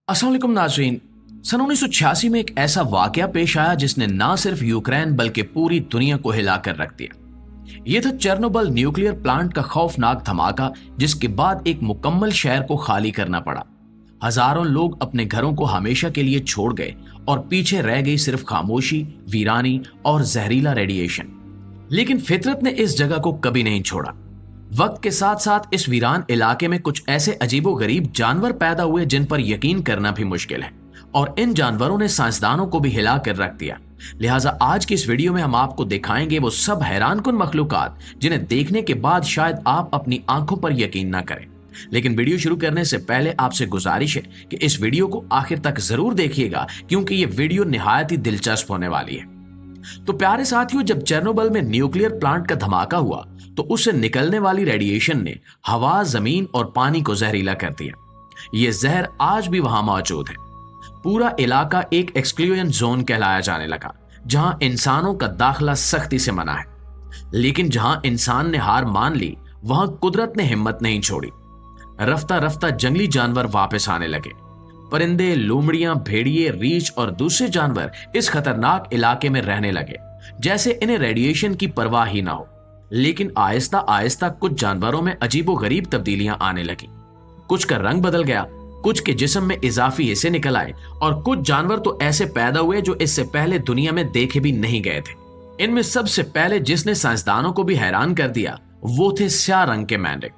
अस्सलाम वालेकुम नाज़रीन। सन 1986 में एक ऐसा वाकया पेश आया जिसने ना सिर्फ यूक्रेन बल्कि पूरी दुनिया को हिलाकर रख दिया। यह था चेर्नोबिल न्यूक्लियर प्लांट का खौफनाक धमाका, जिसके बाद एक मुकम्मल शहर को खाली करना पड़ा। हजारों लोग अपने घरों को हमेशा के लिए छोड़ गए और पीछे रह गई सिर्फ खामोशी, वीरानी और जहरीला रेडिएशन। लेकिन फितरत ने इस जगह को कभी नहीं छोड़ा। वक्त के साथ साथ इस वीरान इलाके में कुछ ऐसे अजीबोगरीब जानवर पैदा हुए जिन पर यकीन करना भी मुश्किल है, और इन जानवरों ने साइंसदानों को भी हिला कर रख दिया। लिहाजा आज की इस वीडियो में हम आपको दिखाएंगे वो सब हैरानकुन मखलूकात जिन्हें देखने के बाद शायद आप अपनी आंखों पर यकीन न करें। लेकिन वीडियो शुरू करने से पहले आपसे गुजारिश है कि इस वीडियो को आखिर तक जरूर देखिएगा, क्योंकि ये वीडियो निहायत ही दिलचस्प होने वाली है। तो प्यारे साथियों, जब चेर्नोबिल में न्यूक्लियर प्लांट का धमाका हुआ तो उससे निकलने वाली रेडिएशन ने हवा, जमीन और पानी को जहरीला कर दिया। यह जहर आज भी वहां मौजूद है। पूरा इलाका एक एक्सक्लूजन जोन कहलाया जाने लगा, जहां इंसानों का दाखिला सख्ती से मना है। लेकिन जहां इंसान ने हार मान ली, वहां कुदरत ने हिम्मत नहीं छोड़ी। रफ्ता रफ्ता जंगली जानवर वापस आने लगे। परिंदे, लोमड़ियां, भेड़िए, रीछ और दूसरे जानवर इस खतरनाक इलाके में रहने लगे जैसे इन्हें रेडिएशन की परवाह ही ना हो। लेकिन आहिस्ता आहिस्ता कुछ जानवरों में अजीबोगरीब तब्दीलियां आने लगी। कुछ का रंग बदल गया, कुछ के जिस्म में इजाफी हिस्से निकल आए, और कुछ जानवर तो ऐसे पैदा हुए जो इससे पहले दुनिया में देखे भी नहीं गए थे। इनमें सबसे पहले जिसने साइंसदानों को भी हैरान कर दिया वो थे स्याह रंग के मेंढक।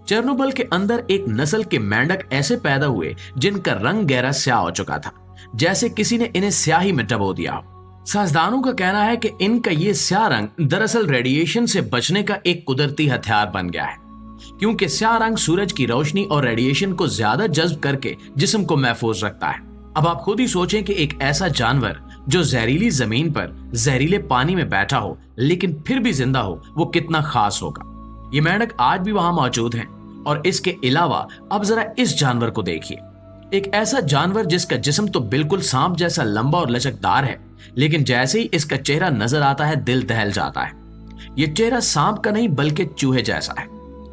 चेर्नोबिल के अंदर एक नस्ल के मेंढक ऐसे पैदा हुए जिनका रंग गहरा स्याह हो चुका था, जैसे किसी ने इन्हें स्याही में डबो दिया हो। साइंसदानों का कहना है कि इनका ये स्याह रंग दरअसल रेडिएशन से बचने का एक कुदरती हथियार बन गया है, क्योंकि स्याह रंग सूरज की रोशनी और रेडिएशन को ज्यादा जज्ब करके जिस्म को महफूज रखता है। अब आप खुद ही सोचें कि एक ऐसा जानवर जो जहरीली जमीन पर जहरीले पानी में बैठा हो लेकिन फिर भी जिंदा हो, वो कितना खास होगा। ये मेंढक आज भी वहां मौजूद हैं। और इसके अलावा अब जरा इस जानवर को देखिए, एक ऐसा जानवर जिसका जिस्म तो बिल्कुल सांप जैसा लंबा और लचकदार है, लेकिन जैसे ही इसका चेहरा नजर आता है दिल दहल जाता है। यह चेहरा सांप का नहीं बल्कि चूहे जैसा है।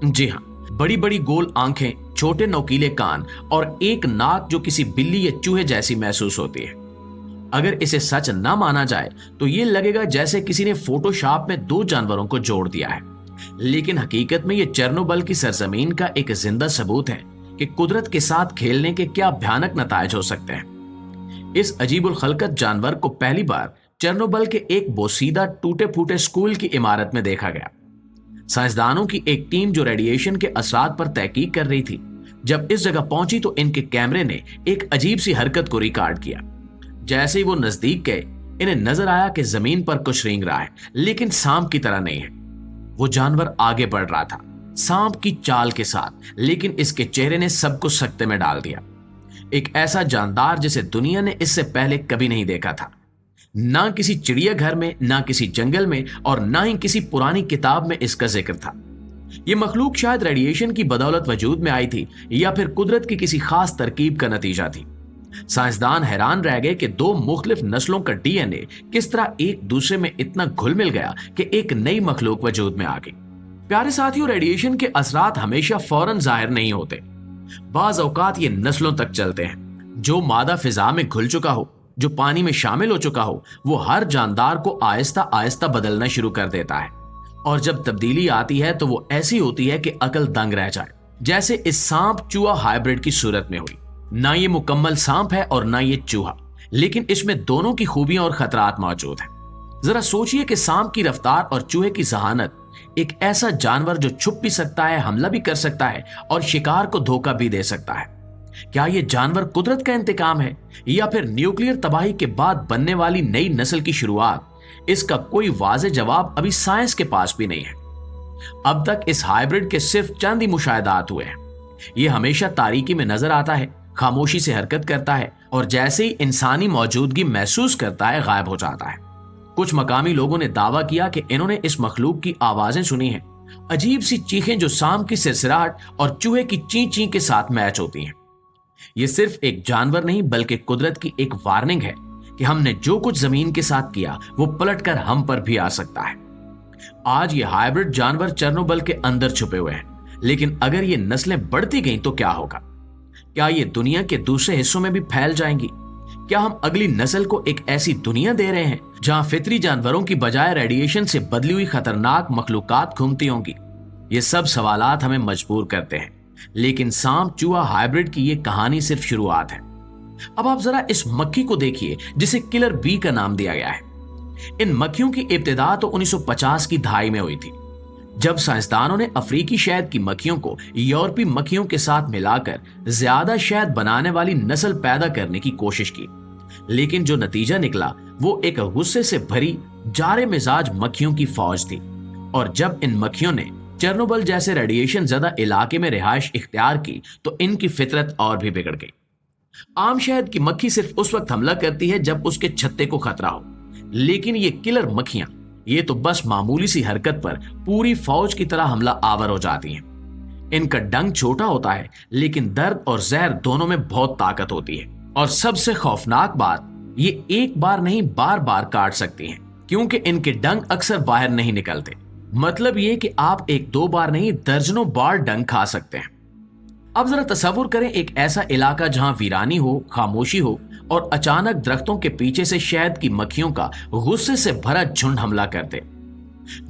जी हाँ, बड़ी बड़ी गोल आंखें, छोटे नोकीले कान और एक नाक जो किसी बिल्ली या चूहे जैसी महसूस होती है। अगर इसे सच ना माना जाए तो ये लगेगा जैसे किसी ने फोटोशॉप में दो जानवरों को जोड़ दिया है। लेकिन हकीकत में ये चेर्नोबिल की सरजमीन का एक जिंदा सबूत है कि कुदरत के साथ खेलने के क्या भयानक नतायज हो सकते हैं। इस अजीबुल खलकत जानवर को पहली बार चेर्नोबिल के एक बोसीदा टूटे फूटे स्कूल की इमारत में देखा गया। साइंसदानों की एक टीम जो रेडिएशन के असरात पर तहकीक कर रही थी, जब इस जगह पहुंची तो इनके कैमरे ने एक अजीब सी हरकत को रिकॉर्ड किया। जैसे ही वो नजदीक गए, इन्हें नजर आया कि जमीन पर कुछ रेंग रहा है, लेकिन सांप की तरह नहीं है। वो जानवर आगे बढ़ रहा था, सांप की चाल के साथ, लेकिन इसके चेहरे ने सबको सकते में डाल दिया। एक ऐसा जानदार जिसे दुनिया ने इससे पहले कभी नहीं देखा था। ना किसी चिड़ियाघर में, ना किसी जंगल में, और ना ही किसी पुरानी किताब में इसका जिक्र था। यह मखलूक शायद रेडिएशन की बदौलत वजूद में आई थी, या फिर कुदरत की किसी खास तरकीब का नतीजा थी। साइंसदान हैरान रह गए कि दो मुख्तलिफ नस्लों का डीएनए किस तरह एक दूसरे में इतना घुल मिल गया कि एक नई मखलूक वजूद में आ गई। प्यारे साथियों, रेडिएशन के असरात हमेशा फौरन जाहिर नहीं होते। बाज औकात ये नस्लों तक चलते हैं। जो मादा फिजा में घुल चुका हो, जो पानी में शामिल हो चुका हो, वो हर जानदार को आहिस्ता आहिस्ता बदलना शुरू कर देता है। और जब तब्दीली आती है तो वो ऐसी होती है कि अकल दंग रह जाए, जैसे इस सांप चूहा हाइब्रिड की सूरत में हुई। ना ये मुकम्मल सांप है और ना ये चूहा, लेकिन इसमें दोनों की खूबियां और खतरात मौजूद हैं। जरा सोचिए कि सांप की रफ्तार और चूहे की जहानत, एक ऐसा जानवर जो छुप भी सकता है, हमला भी कर सकता है और शिकार को धोखा भी दे सकता है। क्या ये जानवर कुदरत का इंतकाम है, या फिर न्यूक्लियर तबाही के बाद बनने वाली नई नस्ल की शुरुआत? इसका कोई वाज़ेह जवाब अभी साइंस के पास भी नहीं है। अब तक इस हाइब्रिड के सिर्फ चंद ही मुशाहिदात हुए हैं। यह हमेशा तारीकी में नजर आता है, खामोशी से हरकत करता है, और जैसे ही इंसानी मौजूदगी महसूस करता है गायब हो जाता है। कुछ मकामी लोगों ने दावा किया कि इन्होंने इस मखलूक की आवाजें सुनी हैं, अजीब सी चीखें जो सांप की सिरसिराहट और चूहे की ची ची के साथ मैच होती हैं। यह सिर्फ एक जानवर नहीं बल्कि कुदरत की एक वार्निंग है कि हमने जो कुछ जमीन के साथ किया वो पलटकर हम पर भी आ सकता है। आज ये हाइब्रिड जानवर चेर्नोबिल के अंदर छुपे हुए हैं, लेकिन अगर ये नस्लें बढ़ती गईं तो क्या होगा? क्या ये दुनिया के दूसरे हिस्सों में भी फैल जाएंगी? क्या हम अगली नस्ल को एक ऐसी दुनिया दे रहे हैं जहां फितरी जानवरों की बजाय रेडिएशन से बदली हुई खतरनाक मखलूकात घूमती होंगी? ये सब सवालात हमें मजबूर करते हैं, लेकिन सांप चूहा हाइब्रिड की ये कहानी सिर्फ शुरुआत है। अब आप जरा इस मक्खी को देखिए जिसे किलर बी का नाम दिया गया है। इन मक्खियों की इब्तिदा तो 1950 की दहाई में हुई थी, जब साइंसदानों ने अफ्रीकी शहद की मक्खियों को यूरोपीय मक्खियों के साथ मिलाकर ज्यादा शहद बनाने वाली नस्ल पैदा करने की कोशिश की। लेकिन जो नतीजा निकला वो एक गुस्से से भरी जारे मिजाज मक्खियों की फौज थी। और जब इन मक्खियों ने चेर्नोबिल जैसे रेडिएशन ज्यादा इलाके में रिहाइश इख्तियार की तो इनकी फितरत और भी बिगड़ गई। आम शहद की मक्खी सिर्फ उस वक्त हमला करती है जब उसके छत्ते को खतरा हो, लेकिन ये किलर मक्खियां ये तो बस मामूली सी हरकत पर पूरी फौज की तरह हमला आवर हो जाती हैं। इनका डंक छोटा होता है, लेकिन दर्द और जहर दोनों में बहुत ताकत होती है। और सबसे खौफनाक बात, ये एक बार नहीं बार बार काट सकती हैं, क्योंकि इनके डंक अक्सर बाहर नहीं निकलते। मतलब ये कि आप एक दो बार नहीं दर्जनों बार डंक खा सकते हैं। अब जरा तसव्वुर करें एक ऐसा इलाका जहां वीरानी हो, खामोशी हो और अचानक दरख्तों के पीछे से शहद की मक्खियों का गुस्से से भरा झुंड हमला करते।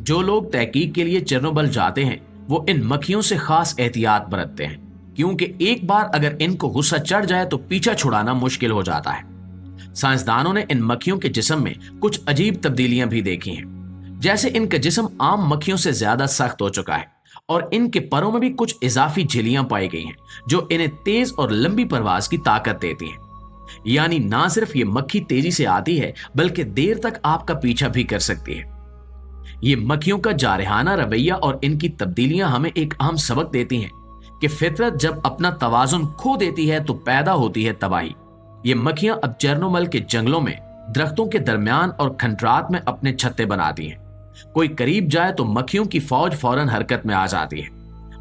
जो लोग तहकीक के लिए चेर्नोबिल जाते हैं वो इन मक्खियों से खास एहतियात बरतते हैं, क्योंकि एक बार अगर इनको गुस्सा चढ़ जाए तो पीछा छुड़ाना मुश्किल हो जाता है। साइंसदानों ने इन मक्खियों के जिस्म में कुछ अजीब तब्दीलियां भी देखी हैं, जैसे इनका जिस्म आम मक्खियों से ज्यादा सख्त हो चुका है और इनके परों में भी कुछ इजाफी झिल्लियां पाई गई हैं जो इन्हें तेज और लंबी परवाज की ताकत देती हैं। यानी ना सिर्फ ये मक्खी तेजी से आती है बल्कि देर तक आपका पीछा भी कर सकती है। ये मक्खियों का जारहाना रवैया और इनकी तब्दीलियां हमें एक अहम सबक देती हैं कि फितरत जब अपना तवाजुन खो देती है तो पैदा होती है तबाही। ये मक्खियां अब चेर्नोबिल के जंगलों में दरख्तों के दरमियान और खंडरात में अपने छत्ते बनाती हैं। कोई करीब जाए तो मक्खियों की फौज फौरन हरकत में आ जाती है।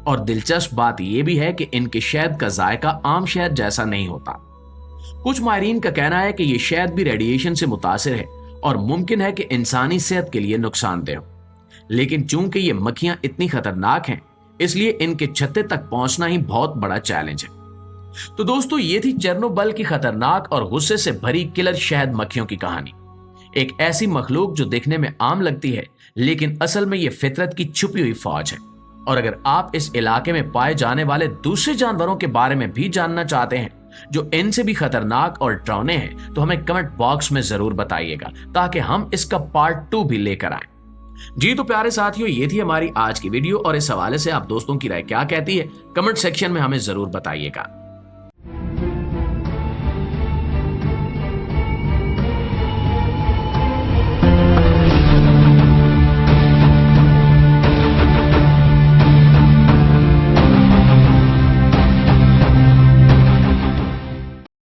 और दिलचस्प बात यह भी है कि इनके शहद का जायका आम शहद जैसा नहीं होता। कुछ माहिरीन का कहना है कि यह शहद भी रेडिएशन से मुतासिर है और मुमकिन है कि इंसानी सेहत के लिए नुकसानदेह हो। लेकिन चूंकि ये मक्खियां इतनी खतरनाक हैं, इसलिए इनके छत्ते तक पहुंचना ही बहुत बड़ा चैलेंज है। तो दोस्तों, ये थी चेर्नोबिल की खतरनाक और गुस्से से भरी किलर शहद मक्खियों की कहानी। एक ऐसी मखलूक जो दिखने में आम लगती है, लेकिन असल में यह फितरत की छुपी हुई फौज है। और अगर आप इस इलाके में पाए जाने वाले दूसरे जानवरों के बारे में भी जानना चाहते हैं जो इनसे भी खतरनाक और डरावने हैं, तो हमें कमेंट बॉक्स में जरूर बताइएगा ताकि हम इसका पार्ट 2 भी लेकर आए। जी तो प्यारे साथियों, ये थी हमारी आज की वीडियो और इस हवाले से आप दोस्तों की राय क्या कहती है कमेंट सेक्शन में हमें जरूर बताइएगा।